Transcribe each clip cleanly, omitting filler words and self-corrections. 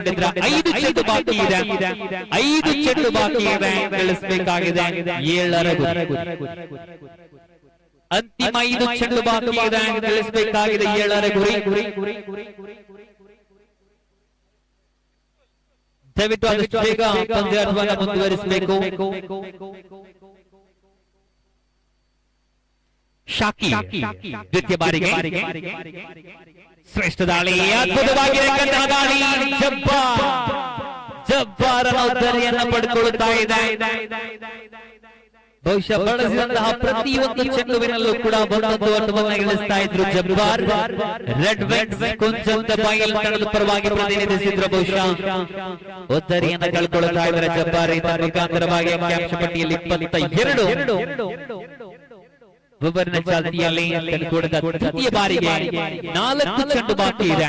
5 ಚೆಂಡು ಬಾಕಿ ಇದೆ 5 ಚೆಂಡು ಬಾಕಿ ಇದೆ ಗಳಿಸಬೇಕಾಗಿದೆ 7ರ ಗುರಿ ಅಂತಿಮ 5 ಚೆಂಡು ಬಾಕಿ ಇದೆ ಗಳಿಸಬೇಕಾಗಿದೆ 7ರ ಗುರಿ ದಯವಿಟ್ಟು ಆದಷ್ಟು ಬೇಗ ಪಂದ್ಯಾಟವನ್ನು ಮುಂದುವರಿಸಬೇಕು ಶಾಕಿ ದ್ವಿತೀಯ ಬಾರಿಗೆ ಶ್ರೇಷ್ಠ ದಾಳಿ ಅದ್ಭುತವಾಗಿರತಕ್ಕಂತಹ ದಾಳಿ ಜಬ್ಬಾರನ ಉತ್ತರಿಯನ್ನು ಪಡೆದುಕೊಳ್ಳುತ್ತಾ ಇದೆ ಬಹುಶಃ ಬಳಸಿದಂತಹ ಪ್ರತಿಯೊಂದು ಚೆಂಡುವಿನಲ್ಲೂ ಕೂಡ ಒಂದೊಂದು ಆಟವನ್ನು ಗಳಿಸ್ತಾ ಇದ್ರು ಜಬ್ಬಾರ್ ರೆಡ್ ವಿಂಗ್ಸ್ ಕುಂಚದ ಬಾಯಿಲ್ ತಂಡದ ಪರವಾಗಿ ಪ್ರತಿನಿಧಿಸಿದ್ರು ಬಹುಶಃ ಉತ್ತರಿಯನ್ನು ಕಳ್ಕೊಳ್ಳುತ್ತಾ ಇದ್ದಾರೆ ಜಬ್ಬಾರ್ ಇದರ ಮುಖಾಂತರವಾಗಿ ಅಂಕಿಅಂಶ ಪಟ್ಟಿಯಲ್ಲಿ 22 ವಿವರಣ ಚಾಲ್ತಿಯಲ್ಲಿ ತೆಗೆದುಕೊಂಡ ತೃತೀಯ ಬಾರಿಗೆ 4 ಚೆಂಡು ಬಾಕಿ ಇದೆ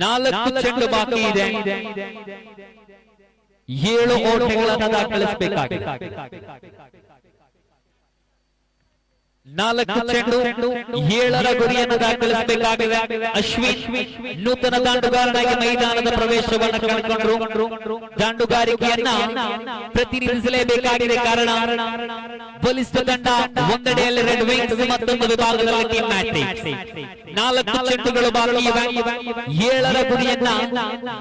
4 ಚೆಂಡು ಬಾಕಿ ಇದೆ 7 ಓಟಗಳನ್ನು ದಾಖಲಿಸಬೇಕಾಗಿದೆ 4 ಚೆಂಡು 7ರ ಗುರಿಯನ್ನು ದಾಖಲಿಸಬೇಕಾಗಿದೆ ಅಶ್ವಿನ್ ನೂತನ ದಾಂಡುಗಾರನಾಗಿ ಮೈದಾನದ ಪ್ರವೇಶವನ್ನು ಕಂಡುಕೊಂಡರು ದಾಂಡುಗಾರಿಕೆಯನ್ನ ಪ್ರತಿನಿಧಿಸಲೇಬೇಕಾಗಿದೆ ಕಾರಣ ಬಲಿಷ್ಠ ತಂಡ ಒಂದೆಡೆಯಲ್ಲಿ ರೆಡ್ ವಿಂಗ್ಸ್ ಮತ್ತೊಂದು ವಿಭಾಗದಲ್ಲಿ ಟೀಮ್ ಮ್ಯಾಟ್ರಿಕ್ಸ್ 4 ಚೆಂಡುಗಳು ಬಾಕಿ ಇವೆ 7ರ ಗುರಿಯನ್ನ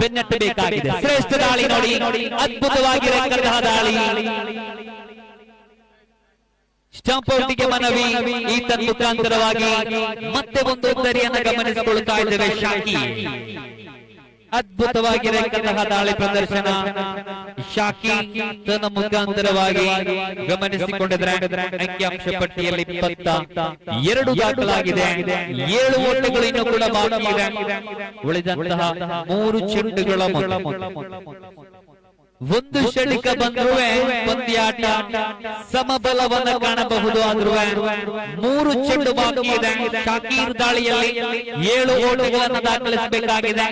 ಬೆನ್ನಟ್ಟಬೇಕಾಗಿದೆ ಶ್ರೇಷ್ಠ ದಾಳಿ ನೋಡಿ ಅದ್ಭುತವಾಗಿರತಕ್ಕಂತಹ ದಾಳಿ ಸ್ಟಂಪ್ ಔಟ್ಗೆ ಮನವಿ ಈತ ಮುಖಾಂತರವಾಗಿ ಮತ್ತೆ ಒಂದು ಉತ್ತರಿಯನ್ನು ಗಮನಿಸಿಕೊಳ್ಳುತ್ತಾ ಇದ್ದೇವೆ ಶಾಕಿ ಅದ್ಭುತವಾಗಿರತಕ್ಕಂತಹ ದಾಳಿ ಪ್ರದರ್ಶನ ಶಾಕಿ ತನ್ನ ಮುಖಾಂತರವಾಗಿ ಗಮನಿಸಿಕೊಂಡಿದ್ರೆ ಅಂಕಿಅಂಶ ಪಟ್ಟಿಯಲ್ಲಿ 22 ದಾಖಲಾಗಿದೆ 7 ಓಟಗಳು ಇನ್ನೂ ಕೂಡ ಬಾಕಿ ಇದೆ ಉಳಿದಂತಹ 3 ಚೆಂಡುಗಳ ಒಂದು ಷಳಿಕ ಬಂದ್ರೂ ಪಂದ್ಯಾಟ ಸಮಬಲವನ್ನು ಕಾಣಬಹುದು ಆದ್ರೂ 3 ಚೆಂಡು ಬಾಕಿ ಇದೆ ಶಾಕೀರ್ ದಾಳಿಯಲ್ಲಿ 7 ಓಟಗಳನ್ನು ದಾಖಲಿಸಬೇಕಾಗಿದೆ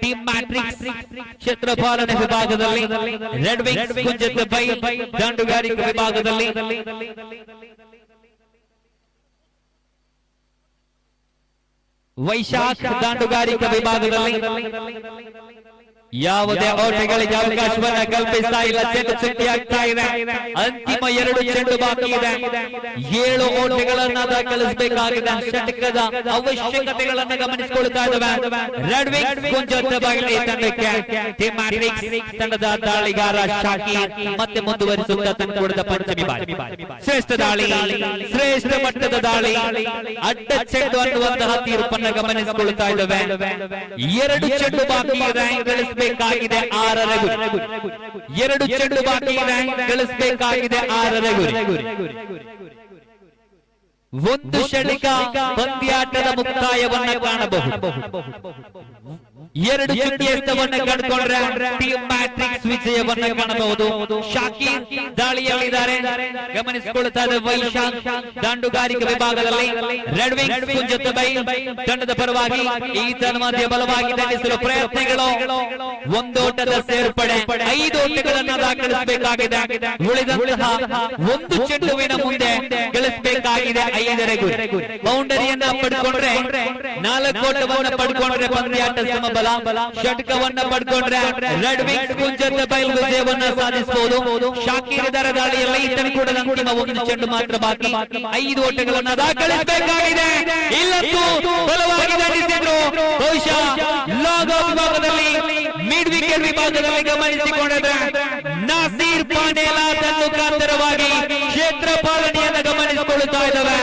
ಟೀಮ್ ಮ್ಯಾಟ್ರಿಕ್ಸ್ ಕ್ಷೇತ್ರಪಾಲನೆ ವಿಭಾಗದಲ್ಲಿ ರೆಡ್ ವಿಂಗ್ಸ್ ಕುಂಜದ ಬೈ ದಾಂಡುಗಾರಿಕೆ ವಿಭಾಗದಲ್ಲಿ ವೈಶಾಖ ದಾಂಡುಗಾರಿಕೆ ವಿಭಾಗದಲ್ಲಿ ಯಾವುದೇ ಓಟಗಳಿಗೆ ಅವಕಾಶವನ್ನ ಕಲ್ಪಿಸ್ತಾ ಇಲ್ಲ ಚೆಂಡು ಚುಕ್ತಿಯಾಗ್ತಾ ಇದೆ ಅಂತಿಮ 2 ಚೆಂಡು ಬಾಕಿ ಇದೆ 7 ಓಟಗಳನ್ನ ದಾಖಲಿಸಬೇಕಾಗಿದೆ ಷಟಕದ ಅವಶ್ಯಕತೆಗಳನ್ನು ಗಮನಿಸಿಕೊಳ್ತಾ ಇದ್ದಾವೆ ರೆಡ್ ವಿಂಗ್ಸ್ ಕುಂಜದ ಬಾಗಿಲಿ ತಂಡಕ್ಕೆ ಟೀಮ್ ಮ್ಯಾಟ್ರಿಕ್ಸ್ ತಂಡದ ದಾಳಿಗಾರ ಶಾಕಿ ಮತ್ತೆ ಮುಂದುವರಿಸುತ್ತಾ ತಂದುಕೊಡಿದ ಪಂಚಮಿ ಬಾರಿ ಶ್ರೇಷ್ಠ ದಾಳಿ ಶ್ರೇಷ್ಠ ಮಟ್ಟದ ದಾಳಿ ಅಡ್ಡ ಚೆಂಡು ಅನ್ನುವಂತಹ ತೀರ್ಪನ್ನು ಗಮನಿಸಿಕೊಳ್ತಾ ಇದ್ದಾವೆ 2 ಚೆಂಡು ಬಾಕಿ ಇದೆ ಗಳಿಸಬೇಕಾಗಿದೆ 6ರ ಗುರಿ 2 ಚೆಂಡು ಬಾಕಿ ಇದೆ ಗಳಿಸಬೇಕಾಗಿದೆ 6ರ ಗುರಿ ಒಂದು ಷಳಿಕ ಪಂದ್ಯಾಟದ ಮುಕ್ತಾಯವನ್ನ ಕಾಣಬಹುದು 2 ಚುಕ್ಕಿಯಷ್ಟವನ್ನು ಕಂಡುಕೊಂಡ್ರೆ ಟೀಮ್ ಮ್ಯಾಟ್ರಿಕ್ಸ್ ವಿಜಯವನ್ನ ಕಾಣಬಹುದು ಶಾಕೀರ್ ದಾಳಿಯಲ್ಲಿದ್ದಾರೆ ಗಮನಿಸಿಕೊಳ್ಳುತ್ತಾ ಇದೆ ವೈಶಾಖ್ ದಾಂಡುಗಾರಿಕೆ ವಿಭಾಗದಲ್ಲಿ ರೆಡ್ ವಿಂಗ್ಸ್ ಕುಂಜದ ಬೈ ತಂಡದ ಪರವಾಗಿ ಈತನ ಮಧ್ಯೆ ಬಲವಾಗಿ ದಂಡಿಸಲು ಪ್ರಯತ್ನಗಳು ಒಂದೋಟದ ಸೇರ್ಪಡೆ 5 ಓಟಗಳನ್ನು ದಾಖಲಿಸಬೇಕಾಗಿದೆ ಉಳಿದಂತಹ ಒಂದು ಚೆಂಡುವಿನ ಮುಂದೆ ಗಳಿಸಬೇಕಾಗಿದೆ 5ರ ಗುರಿ ಬೌಂಡರಿಯನ್ನ ಪಡ್ಕೊಂಡ್ರೆ 4 ಓಟವನ್ನು ಪಡ್ಕೊಂಡ್ರೆ ಪಂದ್ಯಾಟ ಸಮಬಲ ಷಟ್ಕವನ್ನ ಪಡ್ಕೊಂಡ್ರೆ ರೆಡ್ ವಿಂಗ್ಸ್ ಕುಂಜದ ಬೈಲ್ ವಿಜಯವನ್ನ ಸಾಧಿಸಬಹುದು ಶಾಕೀರ್ ದರ ದಾಳಿಯಲ್ಲಿ ಈತನ ಕೂಡ ಅಂತಿಮ ಒಂದು ಚೆಂಡು ಮಾತ್ರ ಬಾಕಿ 5 ಓಟಗಳನ್ನು ದಾಖಲಿಸಬೇಕಾಗಿದೆ ಇಲ್ಲಂತೂ ಬಲವಾಗಿ ದಂಡಿಸಿದ್ರು ಬಹುಶಃ ಲಾಗ್ ವಿಭಾಗದಲ್ಲಿ ಮಿಡ್ ವಿಕೆಟ್ ವಿಭಾಗದಲ್ಲಿ ಗಮನಿಸಿಕೊಂಡಿದ್ರೆ ನಾಸೀರ್ ಪಾಂಡೇಲಾ ತನ್ನ ಮುಖಾಂತರವಾಗಿ ಕ್ಷೇತ್ರ ಪಾಲನೆಯನ್ನು ಗಮನಿಸಿಕೊಳ್ಳುತ್ತಾ ಇದ್ದಾವೆ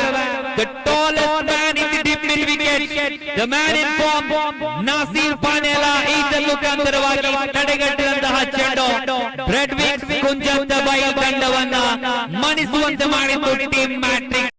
The tallest man in the deep mid wicket, the man in form, Nasir ಪಾಂಡೇಲಾ ಈತ ಮುಖಾಂತರವಾಗಿ ತಡೆಗಟ್ಟಿದಂತಹ ಚೆಂಡು ರೆಡ್ ವಿಂಗ್ಸ್ ಕುಂಜದ ಬೈ ತಂಡವನ್ನ ಮಣಿಸುವಂತೆ ಮಾಡಿದ್ದು ಟೀಮ್ ಮ್ಯಾಟ್ರಿಕ್ಸ್